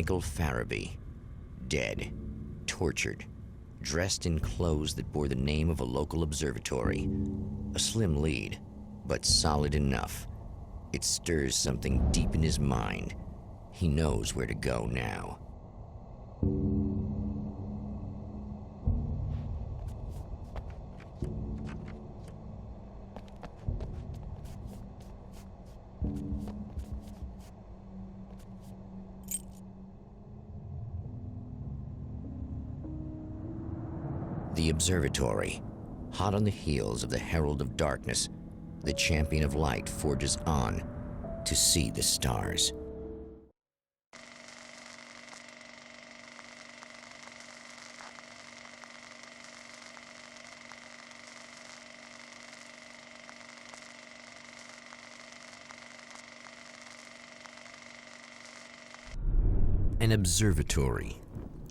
Michael Farabee, dead, tortured, dressed in clothes that bore the name of a local observatory. A slim lead, but solid enough. It stirs something deep in his mind. He knows where to go now. The observatory, hot on the heels of the Herald of Darkness, the champion of light forges on to see the stars. An observatory,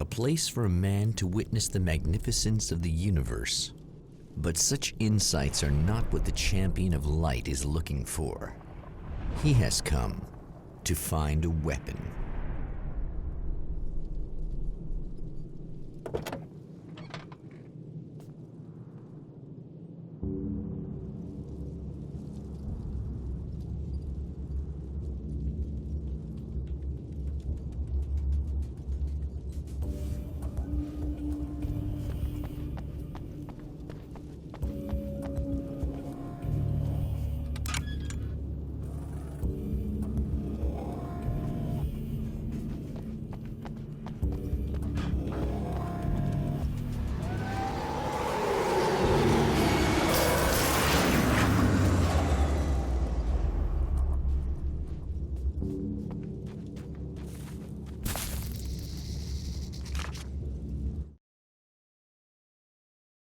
a place for a man to witness the magnificence of the universe. But such insights are not what the champion of light is looking for. He has come to find a weapon.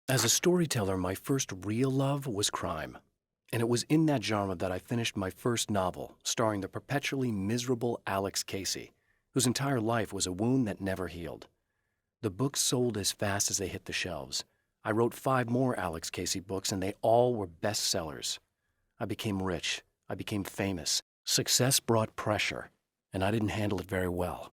As a storyteller, my first real love was crime. And it was in that genre that I finished my first novel, starring the perpetually miserable Alex Casey, whose entire life was a wound that never healed. The books sold as fast as they hit the shelves. I wrote 5 more Alex Casey books, and they all were bestsellers. I became rich. I became famous. Success brought pressure, and I didn't handle it very well.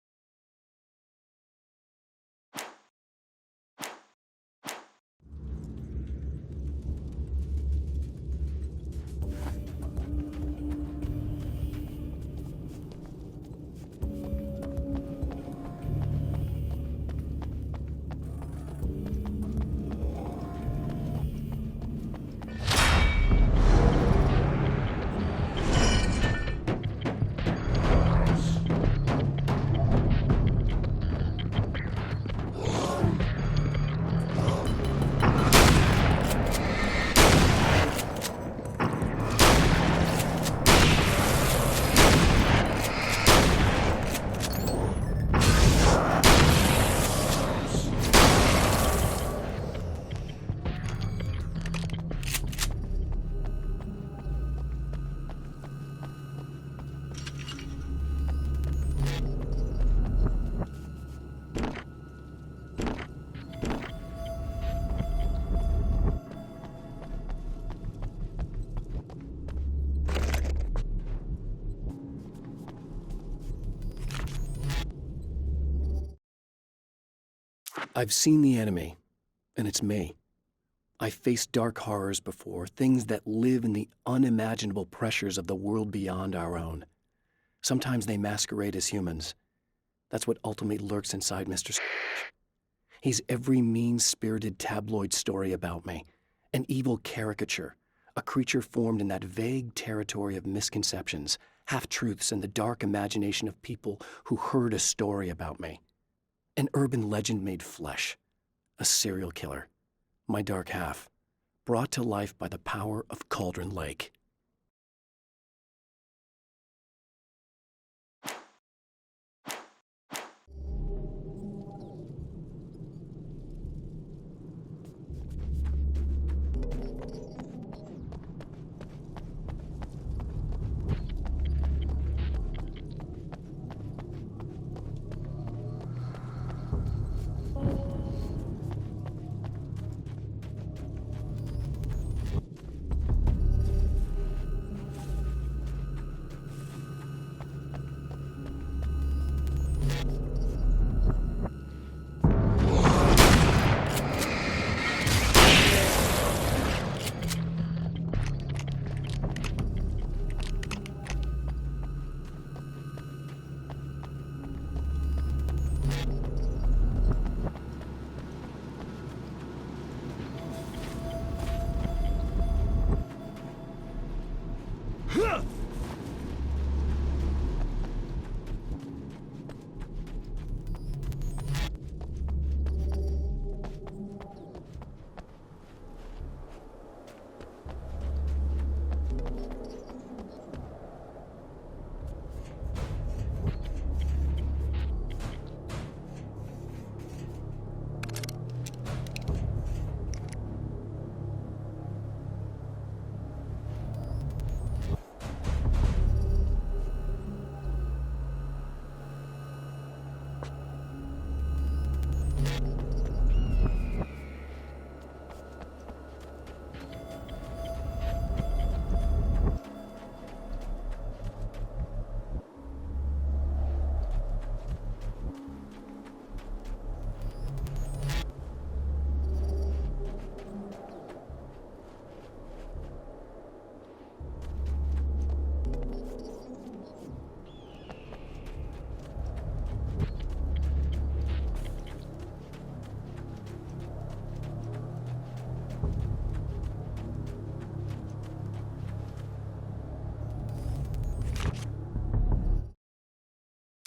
I've seen the enemy, and it's me. I've faced dark horrors before, things that live in the unimaginable pressures of the world beyond our own. Sometimes they masquerade as humans. That's what ultimately lurks inside Mr. He's every mean-spirited tabloid story about me, an evil caricature, a creature formed in that vague territory of misconceptions, half-truths, and the dark imagination of people who heard a story about me. An urban legend made flesh, a serial killer, my dark half, brought to life by the power of Cauldron Lake.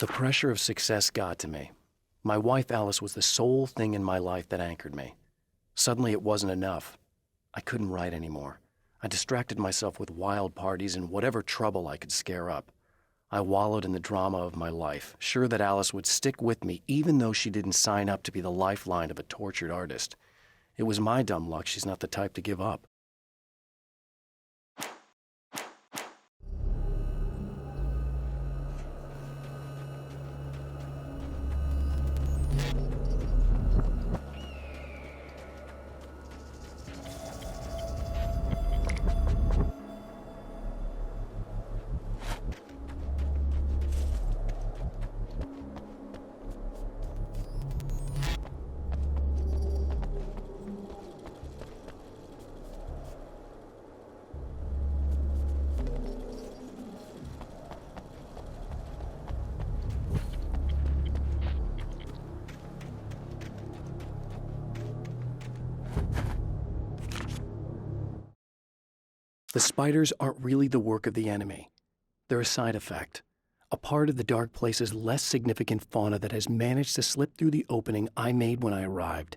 The pressure of success got to me. My wife Alice was the sole thing in my life that anchored me. Suddenly it wasn't enough. I couldn't write anymore. I distracted myself with wild parties and whatever trouble I could scare up. I wallowed in the drama of my life, sure that Alice would stick with me even though she didn't sign up to be the lifeline of a tortured artist. It was my dumb luck she's not the type to give up. The spiders aren't really the work of the enemy. They're a side effect, a part of the dark place's less significant fauna that has managed to slip through the opening I made when I arrived.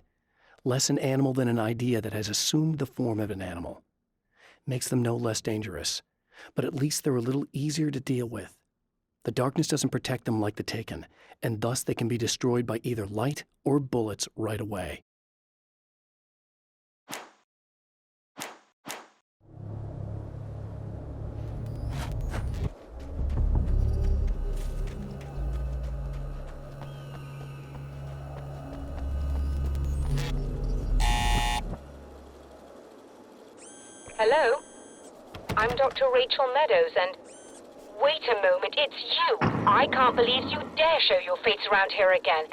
Less an animal than an idea that has assumed the form of an animal. Makes them no less dangerous, but at least they're a little easier to deal with. The darkness doesn't protect them like the Taken, and thus they can be destroyed by either light or bullets right away. Hello? I'm Dr. Rachel Meadows, and... Wait a moment, it's you! I can't believe you dare show your face around here again.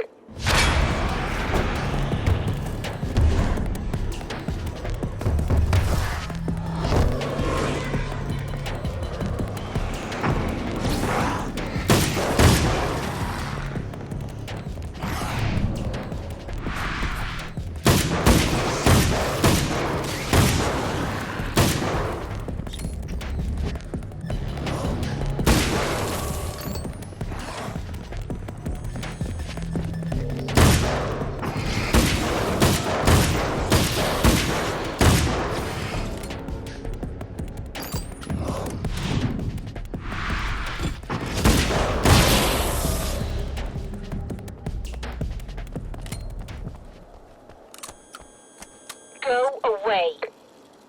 Go away.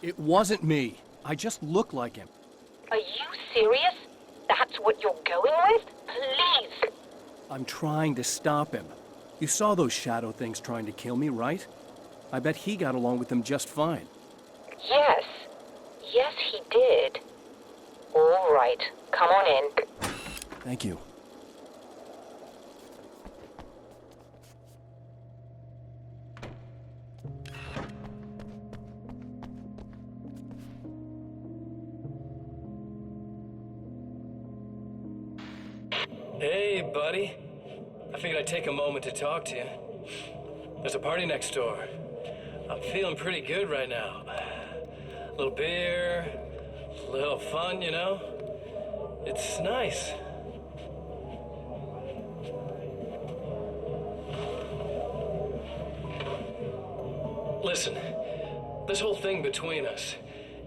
It wasn't me. I just look like him. Are you serious? That's what you're going with? Please! I'm trying to stop him. You saw those shadow things trying to kill me, right? I bet he got along with them just fine. Yes. Yes, he did. All right. Come on in. Thank you. Hey, buddy. I figured I'd take a moment to talk to you. There's a party next door. I'm feeling pretty good right now. A little beer, a little fun, you know? It's nice. Listen, this whole thing between us,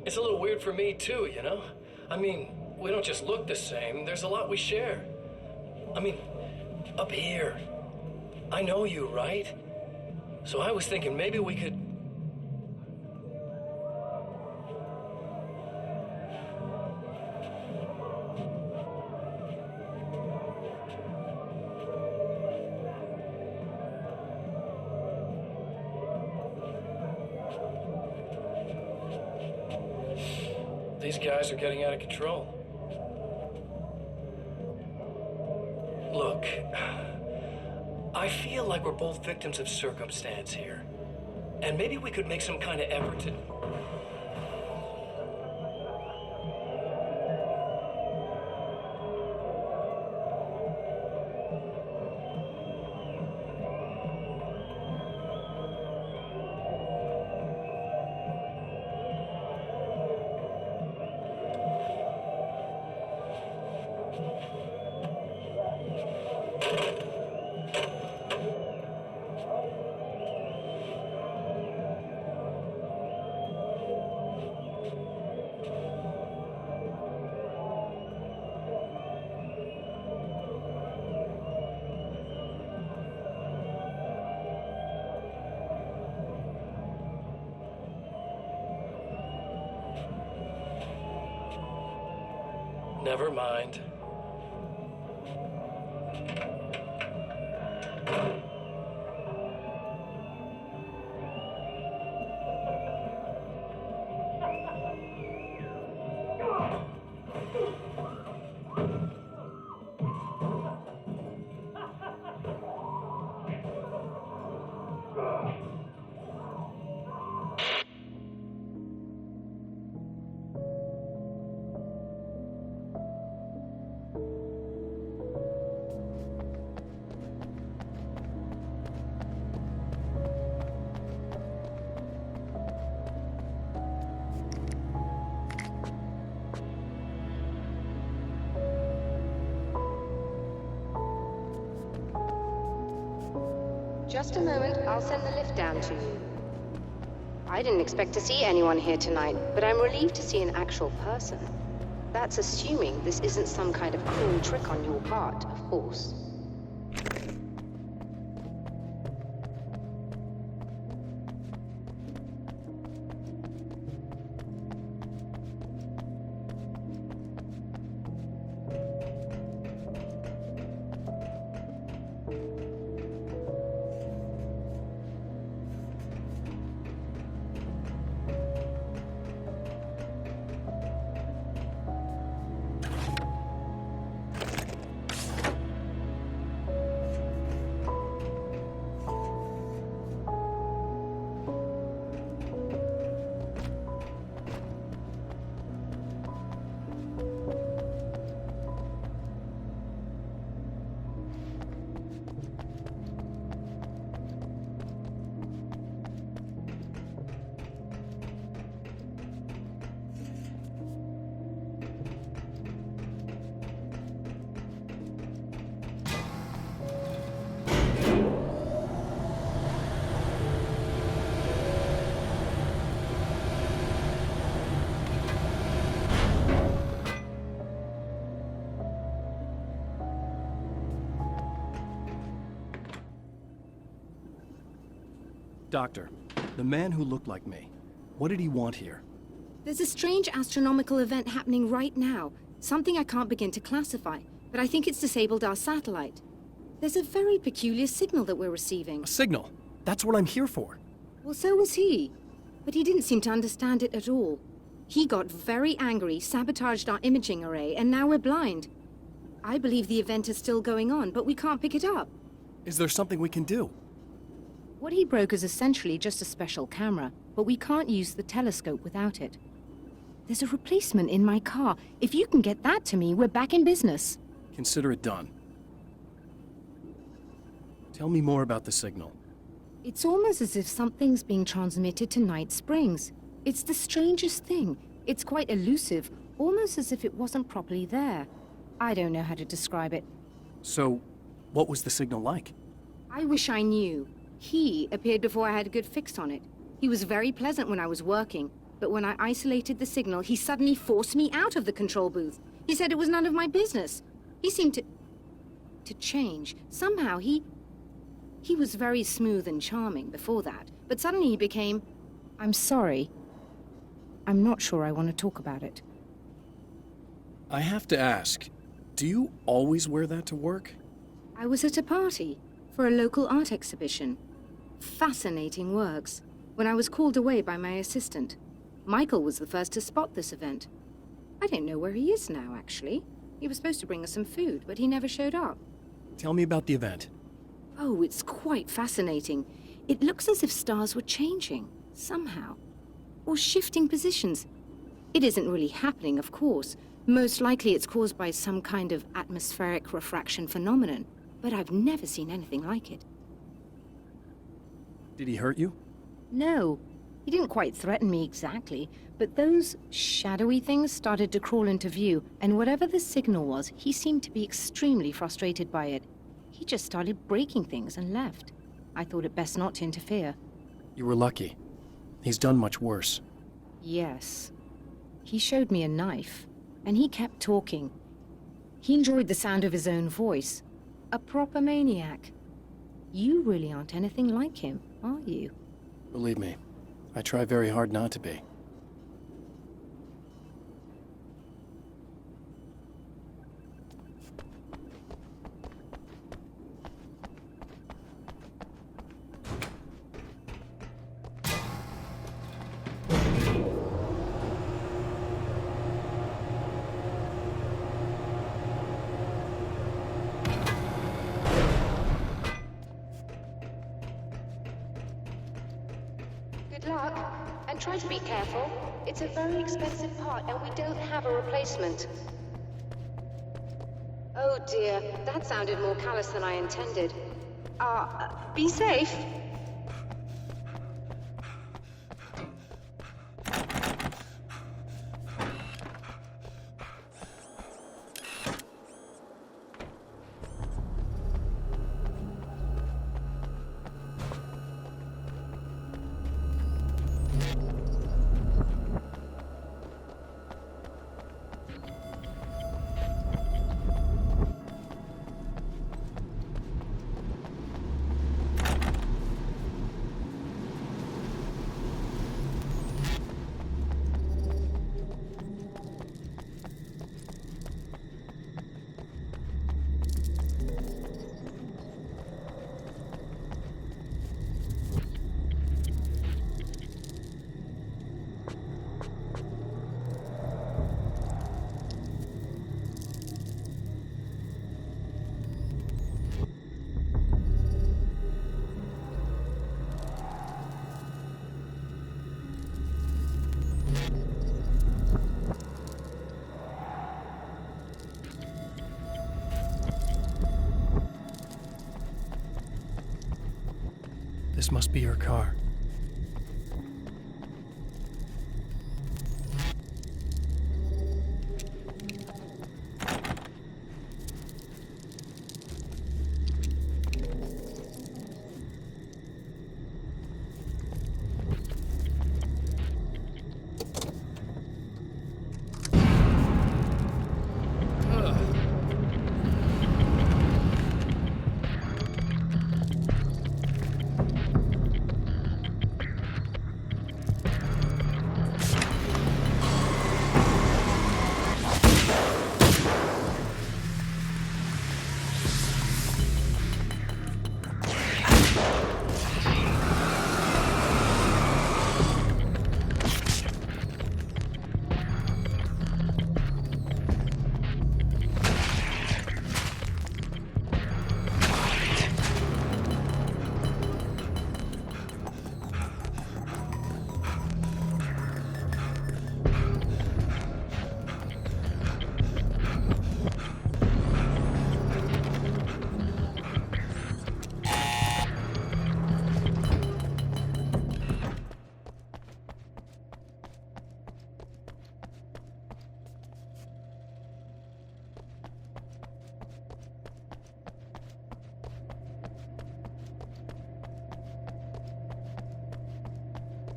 it's a little weird for me too, you know? I mean, we don't just look the same, there's a lot we share. I mean, up here. I know you, right? So I was thinking maybe we could... These guys are getting out of control. Look, I feel like we're both victims of circumstance here. And maybe we could make some kind of effort to... Never mind. Just a moment, I'll send the lift down to you. I didn't expect to see anyone here tonight, but I'm relieved to see an actual person. That's assuming this isn't some kind of cruel trick on your part, of course. Doctor, the man who looked like me, what did he want here? There's a strange astronomical event happening right now. Something I can't begin to classify, but I think it's disabled our satellite. There's a very peculiar signal that we're receiving. A signal? That's what I'm here for. Well, so was he. But he didn't seem to understand it at all. He got very angry, sabotaged our imaging array, and now we're blind. I believe the event is still going on, but we can't pick it up. Is there something we can do? What he broke is essentially just a special camera, but we can't use the telescope without it. There's a replacement in my car. If you can get that to me, we're back in business. Consider it done. Tell me more about the signal. It's almost as if something's being transmitted to Night Springs. It's the strangest thing. It's quite elusive, almost as if it wasn't properly there. I don't know how to describe it. So, what was the signal like? I wish I knew. He appeared before I had a good fix on it. He was very pleasant when I was working, but when I isolated the signal, he suddenly forced me out of the control booth. He said it was none of my business. He seemed to change. Somehow he was very smooth and charming before that, but suddenly he became... I'm sorry. I'm not sure I want to talk about it. I have to ask, do you always wear that to work? I was at a party for a local art exhibition. Fascinating works. When I was called away by my assistant, Michael was the first to spot this event. I don't know where he is now, actually. He was supposed to bring us some food, but he never showed up. Tell me about the event. Oh, it's quite fascinating. It looks as if stars were changing, somehow. Or shifting positions. It isn't really happening, of course. Most likely it's caused by some kind of atmospheric refraction phenomenon. But I've never seen anything like it. Did he hurt you? No. He didn't quite threaten me exactly, but those shadowy things started to crawl into view, and whatever the signal was, he seemed to be extremely frustrated by it. He just started breaking things and left. I thought it best not to interfere. You were lucky. He's done much worse. Yes. He showed me a knife, and he kept talking. He enjoyed the sound of his own voice. A proper maniac. You really aren't anything like him, are you? Believe me, I try very hard not to be. And try to be careful. It's a very expensive part, and we don't have a replacement. Oh dear, that sounded more callous than I intended. Be safe. This must be your car.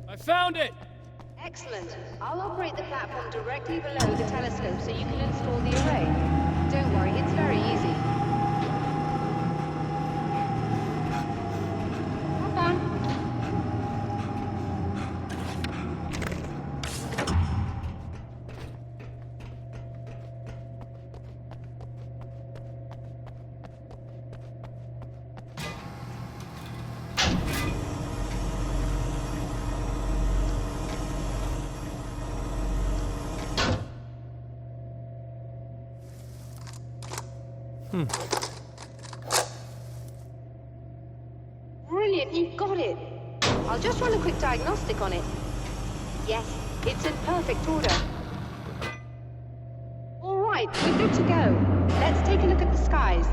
I found it! Excellent. I'll operate the platform directly below the telescope so you can install the array. Don't worry, it's very easy. Have fun. Brilliant, you got it. I'll just run a quick diagnostic on it. Yes, it's in perfect order. All right, we're good to go. Let's take a look at the skies.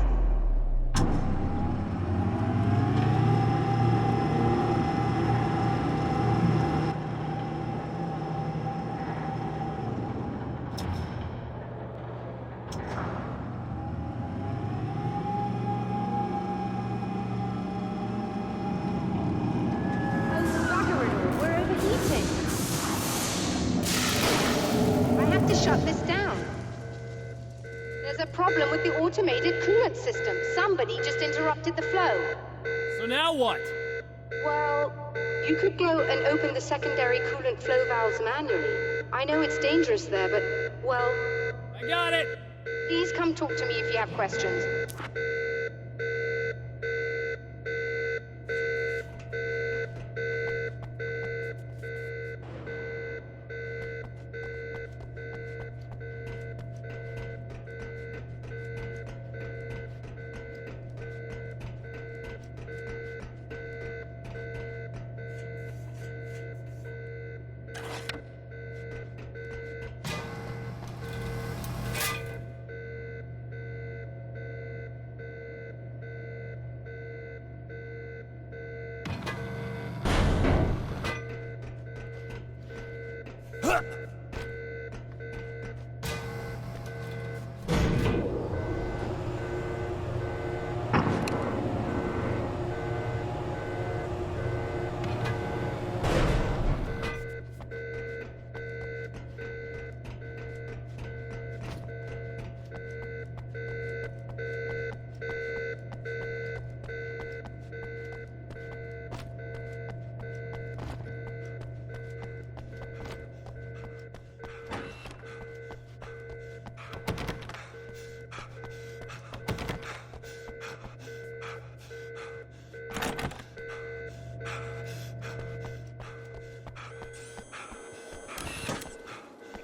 Shut this down. There's a problem with the automated coolant system. Somebody just interrupted the flow. So now what? Well, you could go and open the secondary coolant flow valves manually. I know it's dangerous there, but, well... I got it! Please come talk to me if you have questions.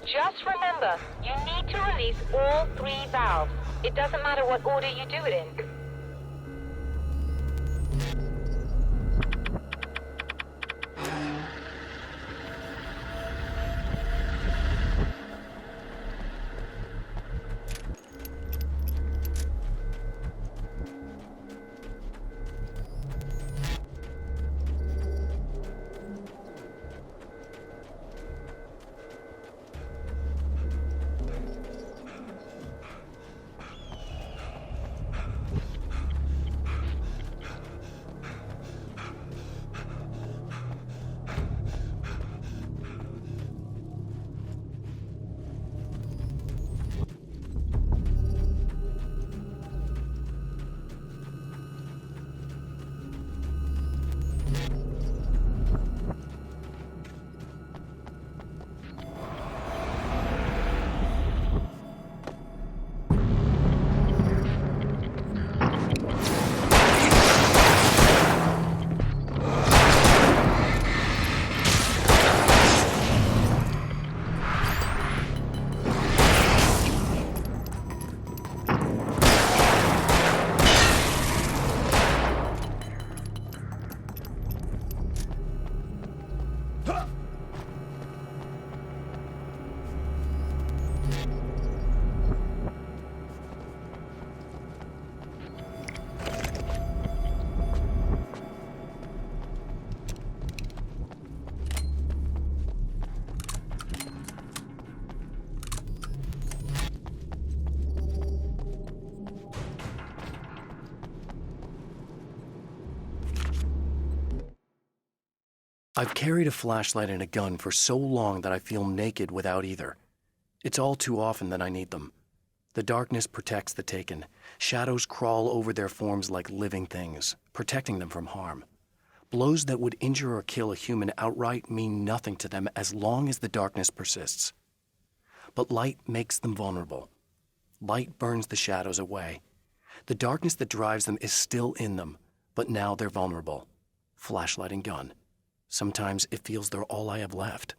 Just remember, you need to release all 3 valves. It doesn't matter what order you do it in. I've carried a flashlight and a gun for so long that I feel naked without either. It's all too often that I need them. The darkness protects the taken. Shadows crawl over their forms like living things, protecting them from harm. Blows that would injure or kill a human outright mean nothing to them as long as the darkness persists. But light makes them vulnerable. Light burns the shadows away. The darkness that drives them is still in them, but now they're vulnerable. Flashlight and gun. Sometimes it feels they're all I have left.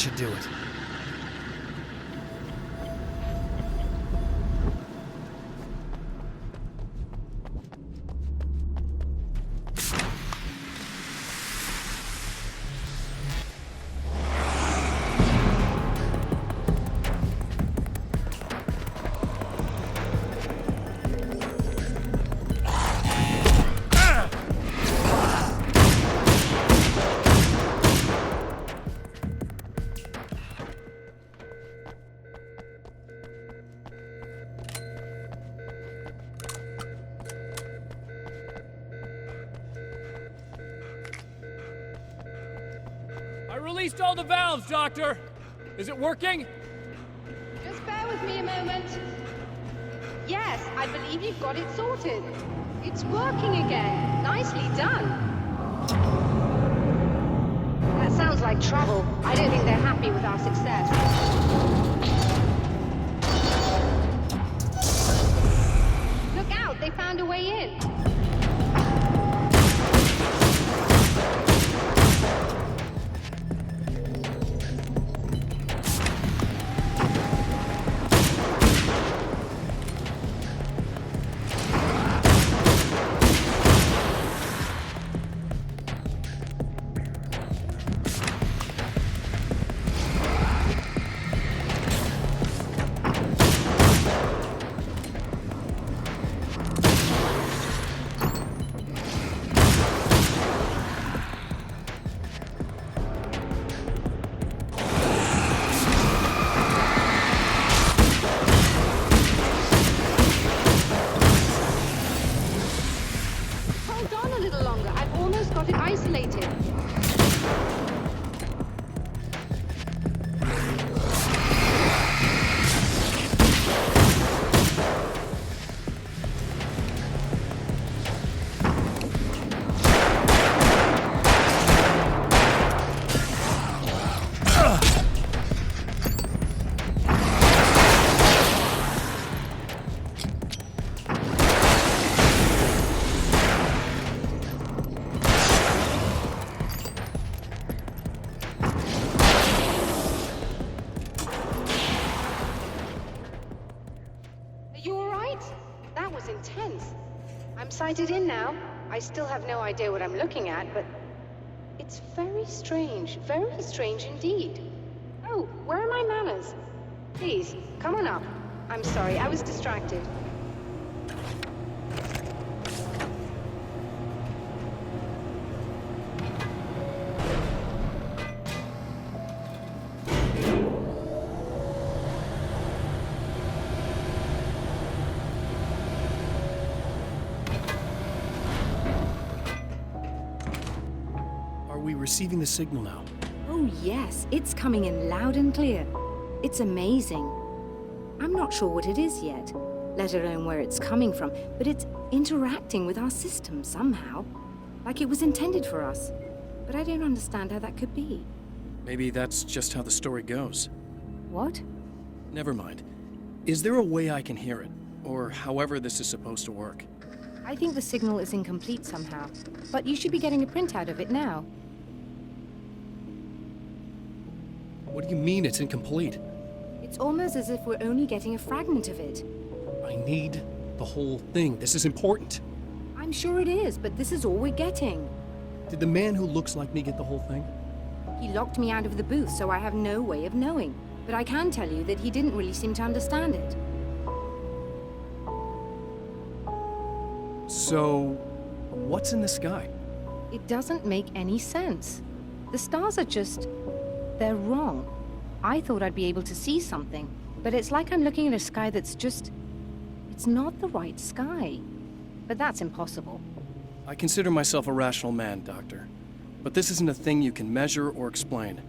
should do it. I released all the valves, Doctor! Is it working? Just bear with me a moment. Yes, I believe you've got it sorted. It's working again. Nicely done. That sounds like trouble. I don't think they're happy with our success. Look out, they found a way in. Hold on a little longer. I've almost got it isolated. That was intense. I'm sighted in now. I still have no idea what I'm looking at, but it's very strange indeed. Oh, where are my manners? Please, come on up. I'm sorry, I was distracted. Are we receiving the signal now? Oh, yes, it's coming in loud and clear. It's amazing. I'm not sure what it is yet, let alone where it's coming from, but it's interacting with our system somehow, like it was intended for us. But I don't understand how that could be. Maybe that's just how the story goes. What? Never mind. Is there a way I can hear it? Or however this is supposed to work? I think the signal is incomplete somehow, but you should be getting a printout of it now. What do you mean it's incomplete? It's almost as if we're only getting a fragment of it. I need the whole thing. This is important. I'm sure it is, but this is all we're getting. Did the man who looks like me get the whole thing? He locked me out of the booth, so I have no way of knowing. But I can tell you that he didn't really seem to understand it. So, what's in the sky? It doesn't make any sense. The stars are just... they're wrong. I thought I'd be able to see something, but it's like I'm looking at a sky that's just... it's not the right sky. But that's impossible. I consider myself a rational man, Doctor. But this isn't a thing you can measure or explain.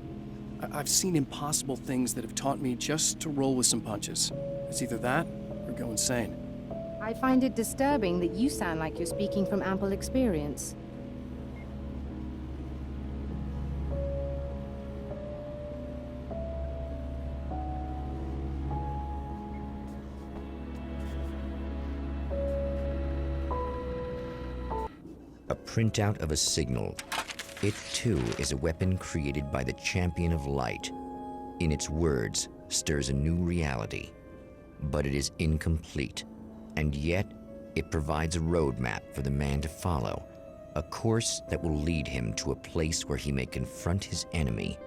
I've seen impossible things that have taught me just to roll with some punches. It's either that or go insane. I find it disturbing that you sound like you're speaking from ample experience. A printout of a signal. It, too, is a weapon created by the Champion of Light, in its words, stirs a new reality. But it is incomplete, and yet it provides a roadmap for the man to follow, a course that will lead him to a place where he may confront his enemy.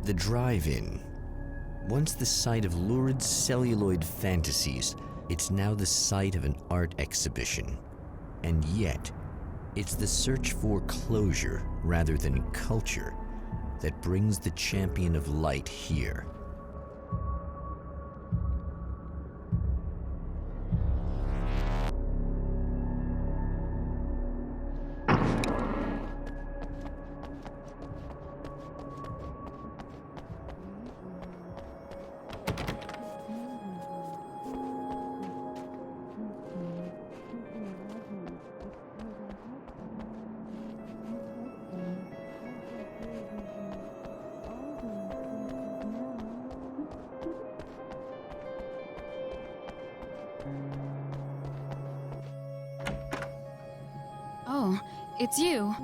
The drive-in. Once the site of lurid celluloid fantasies, it's now the site of an art exhibition. And yet, it's the search for closure rather than culture that brings the champion of light here. Oh, it's you.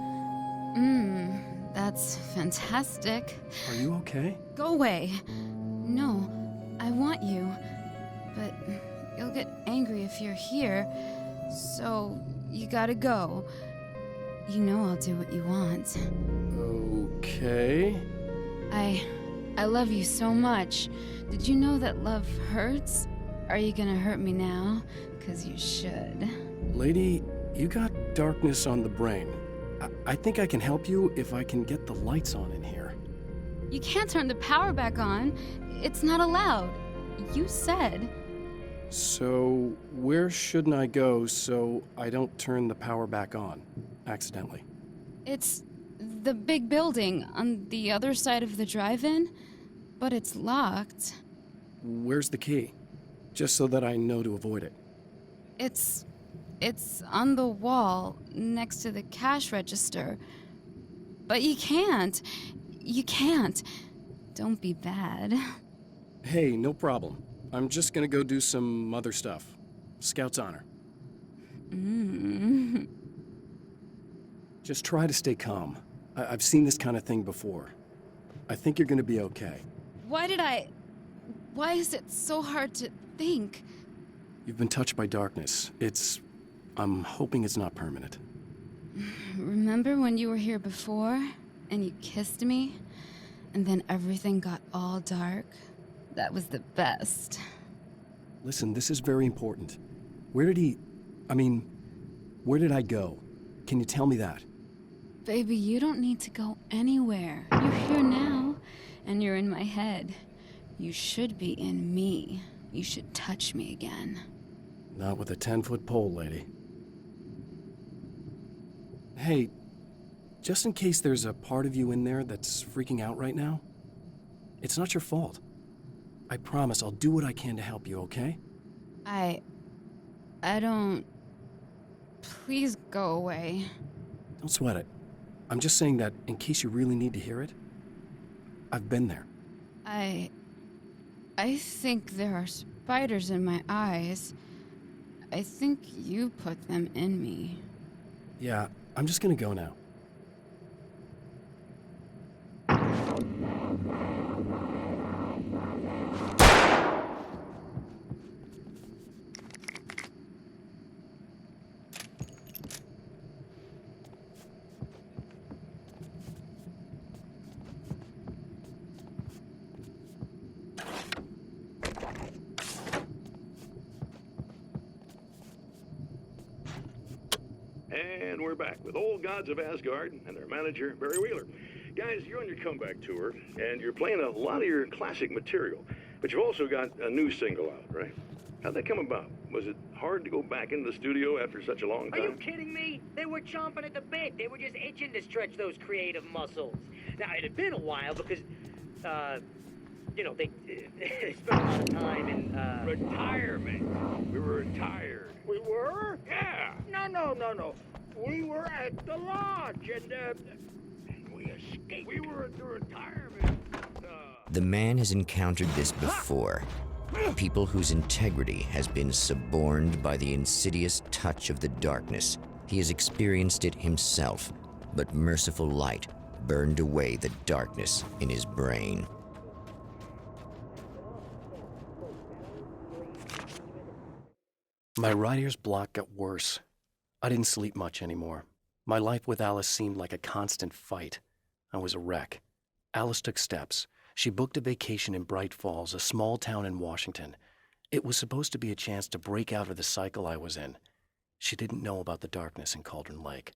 That's fantastic. Are you okay? Go away. No, I want you. But you'll get angry if you're here, so you gotta go. You know I'll do what you want. Okay. I love you so much. Did you know that love hurts? Are you gonna hurt me now? 'Cause you should. Lady, you got darkness on the brain. I think I can help you if I can get the lights on in here. You can't turn the power back on. It's not allowed. You said. So, where shouldn't I go so I don't turn the power back on accidentally? It's the big building on the other side of the drive-in, but it's locked. Where's the key? Just so that I know to avoid it. It's on the wall next to the cash register. But you can't. You can't. Don't be bad. Hey, no problem. I'm just gonna go do some other stuff. Scout's honor. Just try to stay calm. I've seen this kind of thing before. I think you're gonna be okay. Why is it so hard to think? You've been touched by darkness. I'm hoping it's not permanent. Remember when you were here before and you kissed me? And then everything got all dark? That was the best. Listen, this is very important. Where did I go? Can you tell me that? Baby, you don't need to go anywhere. You're here now, and you're in my head. You should be in me. You should touch me again. Not with a 10-foot pole, lady. Hey, just in case there's a part of you in there that's freaking out right now, it's not your fault. I promise I'll do what I can to help you, okay? I don't... Please go away. Don't sweat it. I'm just saying that in case you really need to hear it, I've been there. I think there are spiders in my eyes. I think you put them in me. Yeah, I'm just gonna go now. And we're back with old gods of Asgard and their manager, Barry Wheeler. Guys, you're on your comeback tour, and you're playing a lot of your classic material, but you've also got a new single out, right? How'd that come about? Was it hard to go back into the studio after such a long time? Are you kidding me? They were chomping at the bit. They were just itching to stretch those creative muscles. Now, it had been a while because, they spent a lot of time in, Retirement. We were retired. We were? Yeah. No. We were at the lodge, and We escaped. We were at the retirement. The man has encountered this before. People whose integrity has been suborned by the insidious touch of the darkness. He has experienced it himself, but merciful light burned away the darkness in his brain. My writer's block got worse. I didn't sleep much anymore. My life with Alice seemed like a constant fight. I was a wreck. Alice took steps. She booked a vacation in Bright Falls, a small town in Washington. It was supposed to be a chance to break out of the cycle I was in. She didn't know about the darkness in Cauldron Lake.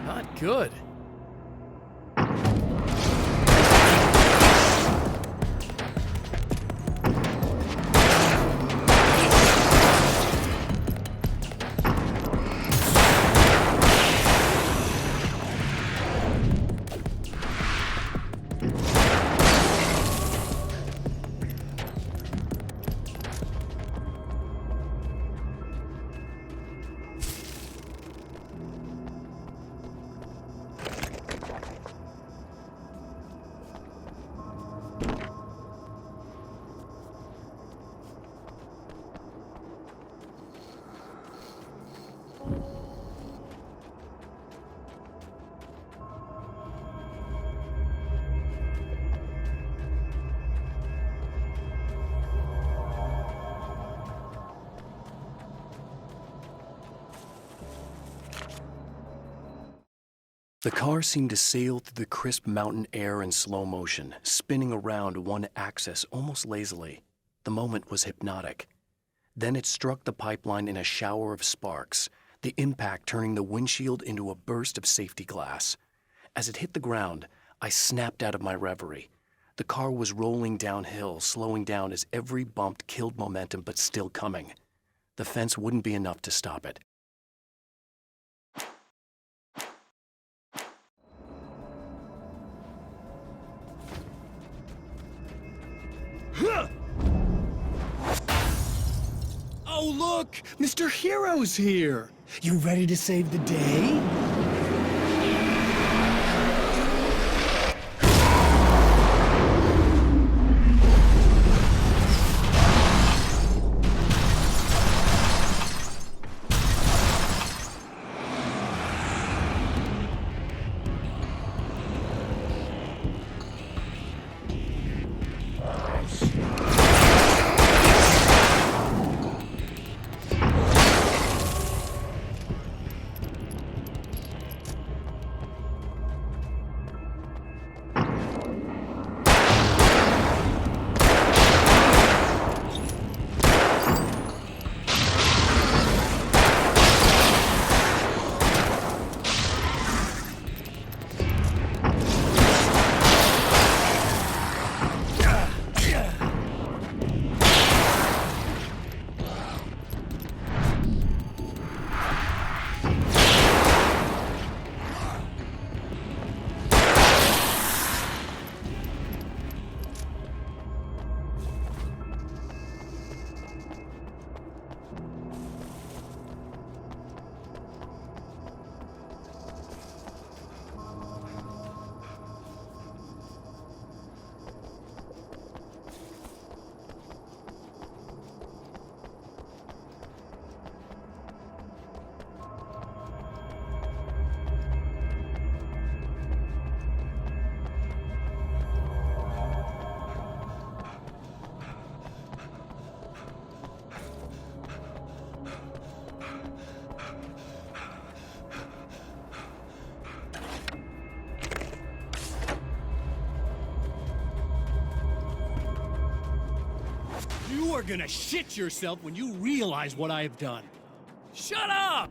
Not good. The car seemed to sail through the crisp mountain air in slow motion, spinning around one axis almost lazily. The moment was hypnotic. Then it struck the pipeline in a shower of sparks, the impact turning the windshield into a burst of safety glass. As it hit the ground, I snapped out of my reverie. The car was rolling downhill, slowing down as every bump killed momentum but still coming. The fence wouldn't be enough to stop it. Oh, look! Mr. Hero's here! You ready to save the day? are gonna shit yourself when you realize what I have done. Shut up!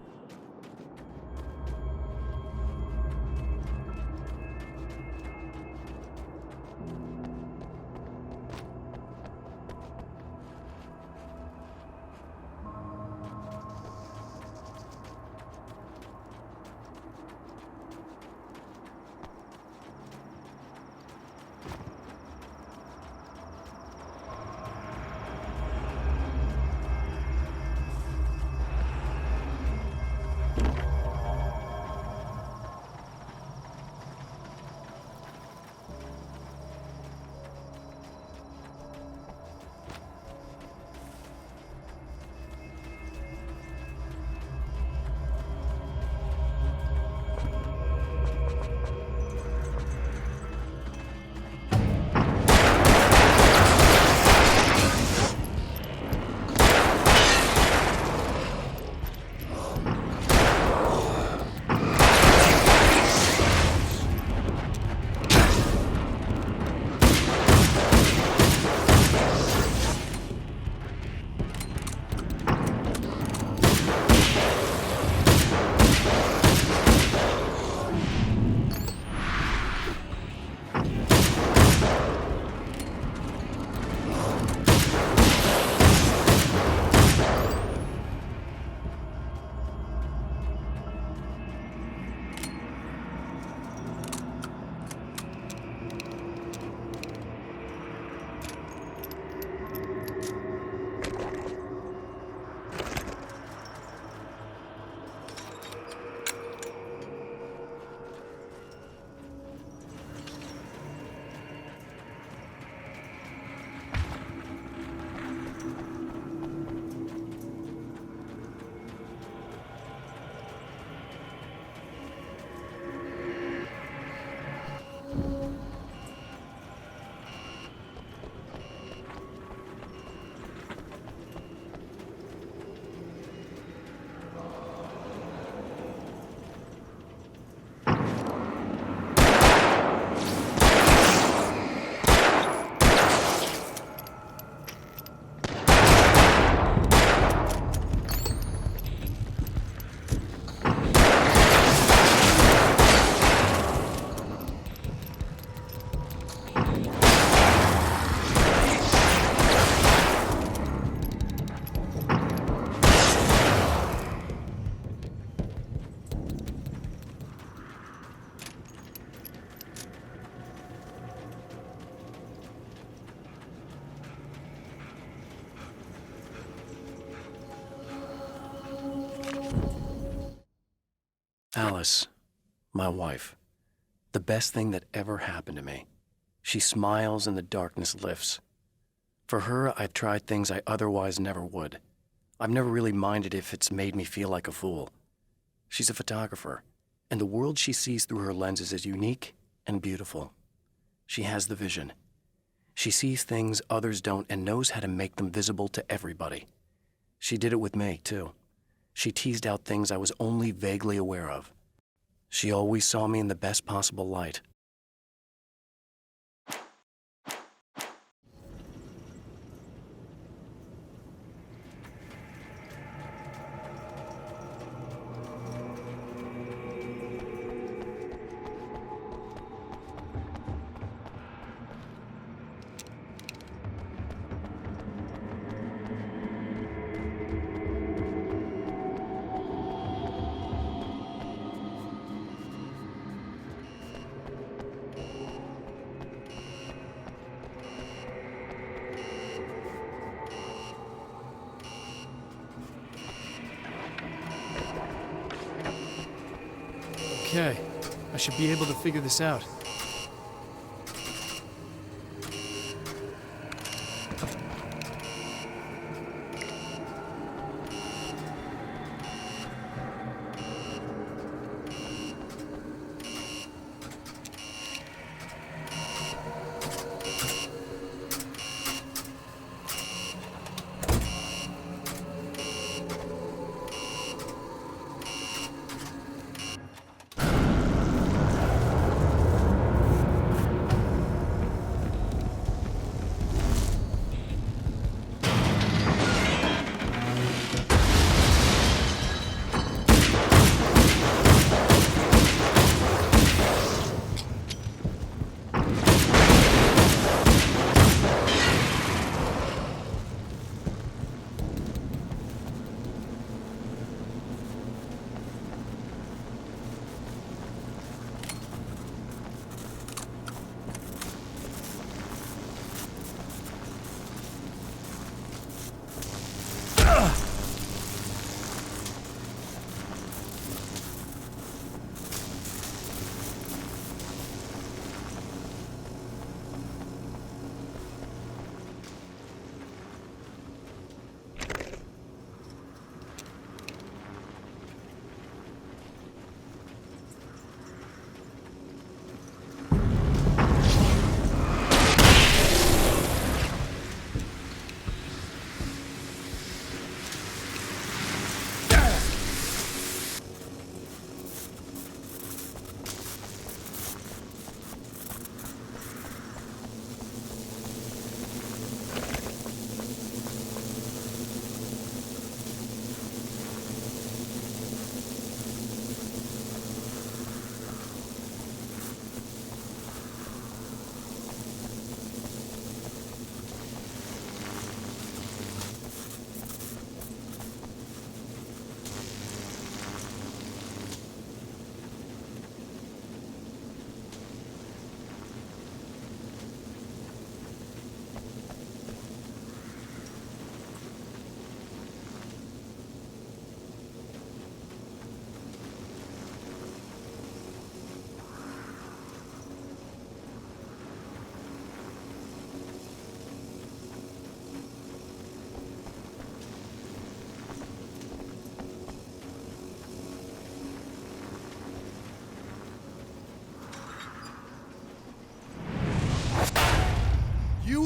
Alice, my wife, the best thing that ever happened to me. She smiles and the darkness lifts. For her, I've tried things I otherwise never would. I've never really minded if it's made me feel like a fool. She's a photographer, and the world she sees through her lenses is unique and beautiful. She has the vision. She sees things others don't and knows how to make them visible to everybody. She did it with me, too. She teased out things I was only vaguely aware of. She always saw me in the best possible light. Okay, I should be able to figure this out.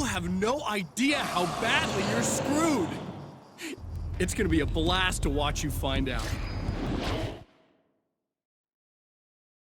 have no idea how badly you're screwed. It's gonna be a blast to watch you find out.